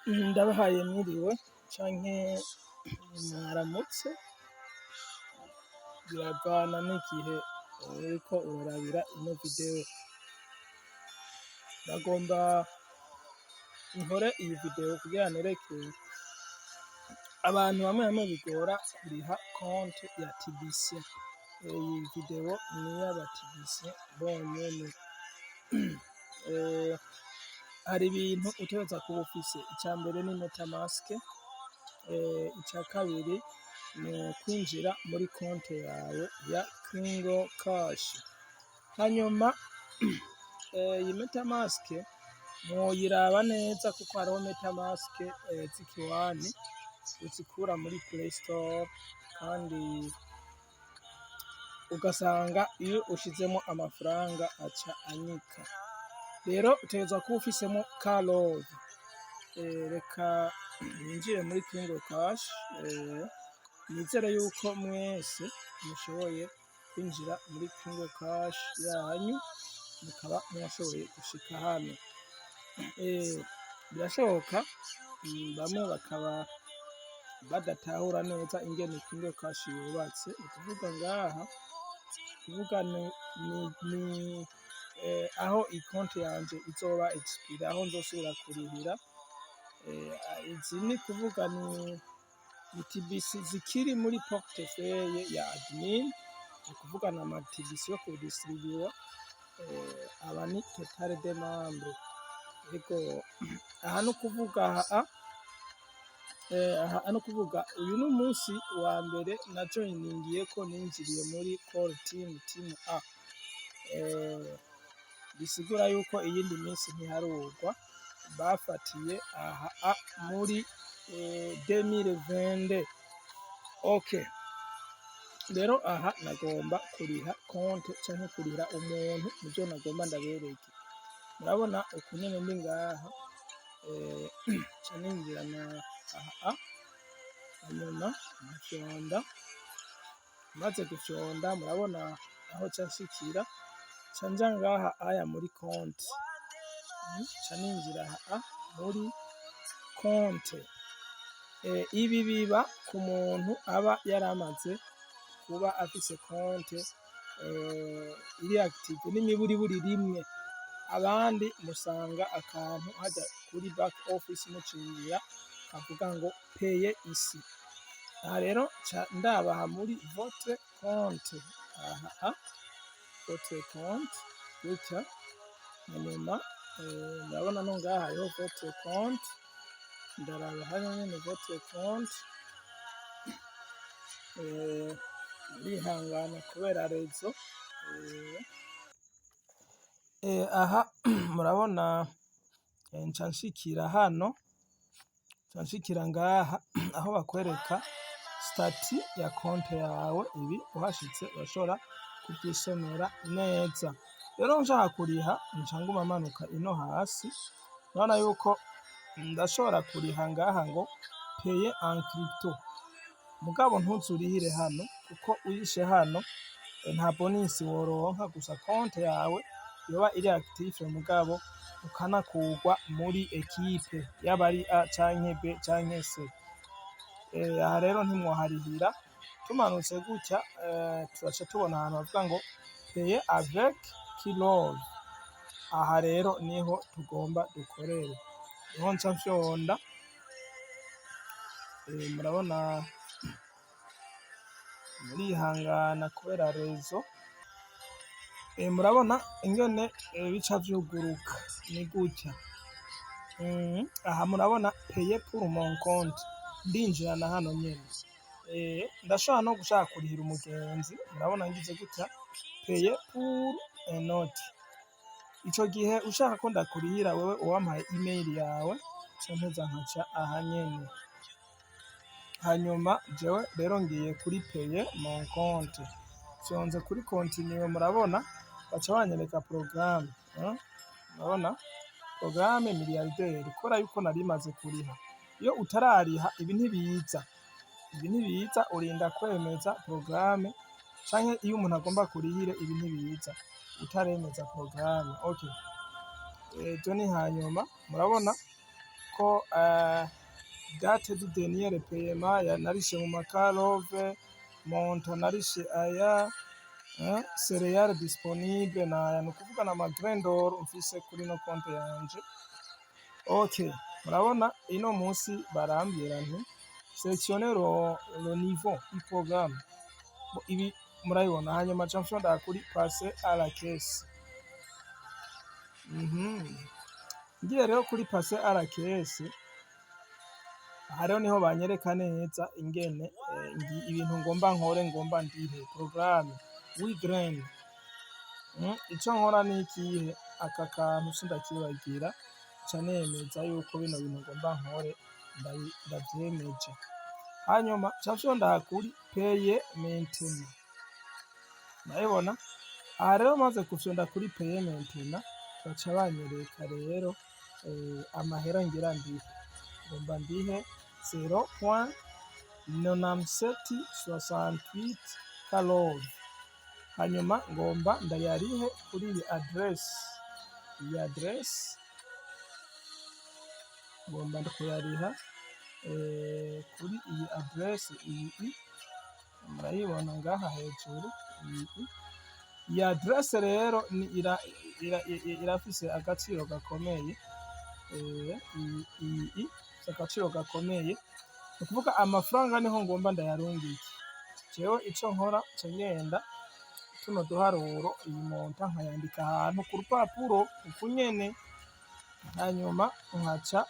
Ndabahaye mwiriwe canke mwaramutse, biravana n'igihe uriko urarabira ino video. Ndagomba nkore iyi video kugira nereke abantu bamwe bigora kuriha konte ya TBC. Iyi video ni y'aba TBC bonyene. Hari ibintu utegerezwa kuba ufise. Ica mbere ni metamask, ica kabiri ni kwinjira muri konte yawe ya Kingo Cash. Hanyuma iyi metamask mwoyiraba neza kuko hariho metamask z'ikiwani uzikura muri Play Store, kandi ugasanga iyo ushizemo amafaranga aca anyika. Rero utegerezwa kuba ufisemo Karove. Reka ninjire muri Kingo Cash. Nizere yuko mwese mushoboye kwinjira muri Kingo Cash yanyu mukaba mwashoboye gushika hano. Birashoboka bamwe bakaba badatahura neza ingene Kingo Cash yubatse. Ukuvuga ngaha ni aho ikonte yanje izoba expire, aho nzosubira kurihira. Izi ni kuvuga ni TBC zikiri muri portefeuille ya admin, ni kuvuga na ma TBC yo kudistribuer. Aba ni total de membre. Ariko aha no kuvuga no kuvuga uyu ni umunsi wa mbere na joiningiye ko ninjiriye muri call team A. Bisigura yuko iyindi minsi ntiharugwa, bafatiye aha muri 2022. Okay, rero aha nagomba kuriha konte canke kurira umuntu, nivyo nagomba ndabereke. Murabona ukunyene ndi ngaha, ca ninjira na aha, hanyuma nafyonda. Maze gufyonda murabona aho ca nshikira, ca nja ngaha aya muri konte. Ca ninjira aha muri konte. Ibi biba ku muntu aba yaramaze kuba afise konte iri active n'imiburiburi rimwe. Abandi musanga akantu haja kuri back office mucinjira kavuga ngo paye ici. Aha rero ca ndabaha muri votre compte. Aha votre compte gutya, hanyuma ndabona no ngaha hariho votre compte. Ndaraba hano nyene votre compte. Ndihangana kubera rezo. Aha murabona nca nshikira hano, nca nshikira ngaha aho bakwereka stati ya konte yawe. Ibi uhashitse urashobora kuvyisomera neza. Rero nshaka kuriha nca nguma manuka ino hasi. Urabona yuko ndashobora kuriha ngaha ngo paye en crypto. Mugabo ntuzurihire hano kuko uyishe hano nta bonus woronka, gusa konte yawe yoba iri active mugabo ukanakugwa muri equipe yaba ari A canke B canke C. Aha rero ntimwoharihira. Tumanutse gutya turaca tubona ahantu bavuga ngo paye avec Kirove. Aha rero niho tugomba dukorere. Niho nca mfyonda. Murabona murihangana kubera rezo. Murabona ingene bica vyuguruka ni gutya. Aha murabona paye pour mon compte. Ndinjira na hano nyene. Ndashobora no gushaka kurihira umugenzi. Murabona ngize gutya paye pour un autre. Ico gihe ushaka ko ndakurihira wewe uwampaye email yawe, ca mpeza nkaca aha nyene. Hanyuma jewe rero ngiye kuri paye mon compte. Fyonze kuri continue. Murabona baca banyereka programme. Murabona programme milliardaire, kubera yuko nari maze kuriha. Iyo utarariha ibi ntibiza. Ibi ntibiza, urinda kwemeza programme, canke iyo umuntu agomba kurihire ibi ntibiza utaremeza programme. Okay, ejo ni hanyuma. Murabona yuko date du dernier paiement narishe mu makarove, monta narishe aya, cereale disponible naya, ni ukuvuga na magrandor mfise kuri no konte yanje. Okay, murabona ino munsi barambwira nti sélectionner le niveau du programme. Ibi murabibona, hanyuma ca mfyonda kuri passer à la caisse. Ngiye rero kuri passer à la caisse, hariho niho banyereka neza ingene ibintu ngomba nkore, ngomba ndihe programme wigrain. Ico nkora ni ikihe? Aka kantu sindakibagira, ca nemeza yuko bino bintu ngomba nkore ndavyemeje, hanyuma ca mfyonda kuri payer maintenant. Murabibona, aha rero maze gufyonda kuri payer maintenant, baca banyereka rero amahera ngira ndihe, ngomba ndihe 0.9768 kalori, hanyuma ngomba ndayarihe kuri iyi adresse. Iyi adresse ngomba kuyariha kuri iyi adresse iyi, murayibona ngaha hejuru. Iyi adresse rero irafise agaciro gakomeye, iyi agaciro gakomeye, ni ukuvuga amafaranga niho ngomba ndayarungike. Jewe ico nkora ca ngenda tuno duharuro, iyi monta nkayandika ahantu ku rupapuro uku nyene, hanyuma nkaca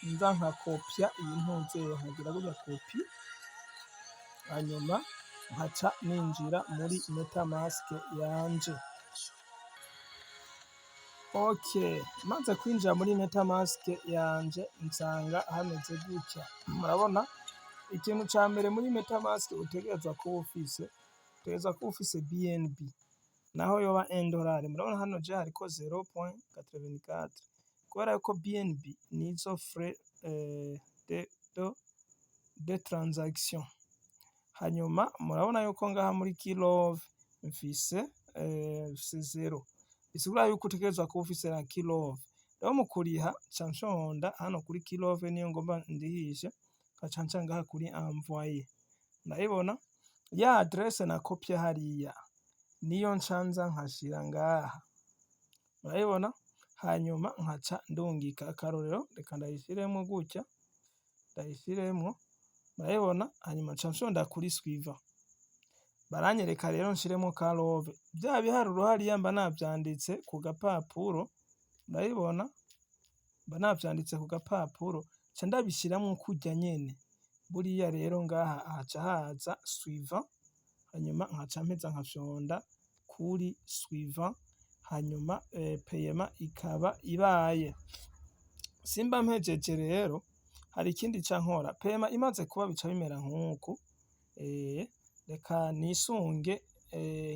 nza nkakopya iyi ntuzeye, nkagira burya kopi, hanyuma nkaca ninjira muri metamask yanje. Okay, maze kwinjira muri metamask yanje nsanga hameze gutya. Murabona ikintu ca mbere muri metamask utegerezwa kuba ufise BNB, naho yoba $1. Murabona hano je hariko 0.84 kubera yuko BNB nizo frais de transaction. Hanyuma murabona yuko ngaha muri kilove mfise 0, bisigura yuko utegerezwa kuba ufise na kilove. Rero mu kuriha ca nshonda hano kuri kilove, niyo ngomba ndihishe, ngaca nca ngaha kuri envoyer. Ndabibona ya adresse na kopye hariya niyo ncanza nkashira ngaha, murabibona, hanyuma nkaca ndungika. Akarorero reka ndayishiremwo gutya, ndayishiremwo, murabibona, hanyuma nca nshonda kuri suivant. Baranyereka rero nshiremwo kalove, vya biharuro hariya mba navyanditse ku gapapuro, murabibona, mba navyanditse ku gapapuro, ca ndabishiramwo kurya nyene. Buriya rero ngaha haca haza suivant, hanyuma nkaca mpeza nkafyonda kuri suivant, hanyuma paiement ikaba ibaye. Simba mpejeje rero, hari ikindi ca nkora. Paiement imaze kuba bica bimera nk'uku, reka nisunge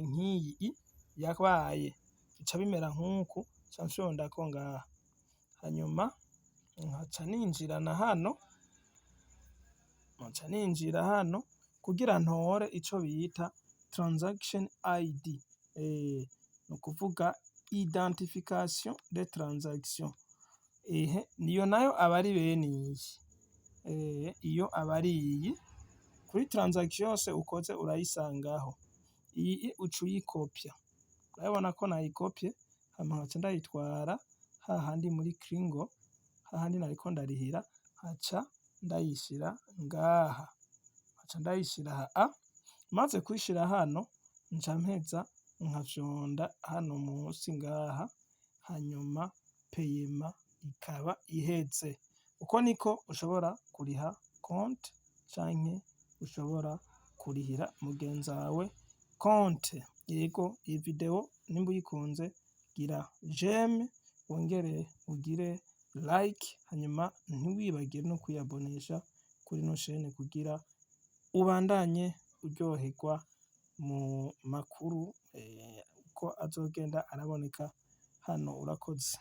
nk'iyi yabaye, bica bimera nk'uku, ca nfyondako ngaha, hanyuma nkaca ninjirana hano, nkaca ninjira hano kugira ntore ico bita transaction ID, ni ukuvuga identification de transaction. Niyo nayo aba ari bene iyi, iyo aba ari iyi, kuri transaction yose ukoze urayisangaho. Iyi uca uyikopya, urabona ko nayikopye, hama nkaca ndayitwara hahandi muri Kringo, hahandi nariko ndarihira, nkaca ndayishira ngaha, nkaca ndayishira maze kuyishira hano, nca mpeza nkafyonda hano munsi ngaha, hanyuma paiement ikaba iheze. Uko niko ushobora kuriha Compte canke ushobora kurihira mugenzi wawe Compte. Yego, iyi video nimba uyikunze gira j'aime, wongere ugire like, hanyuma ntiwibagire no kwiyabonesha kuri ino chaine kugira ubandanye uryoherwa mu makuru uko azogenda araboneka hano. Urakoze.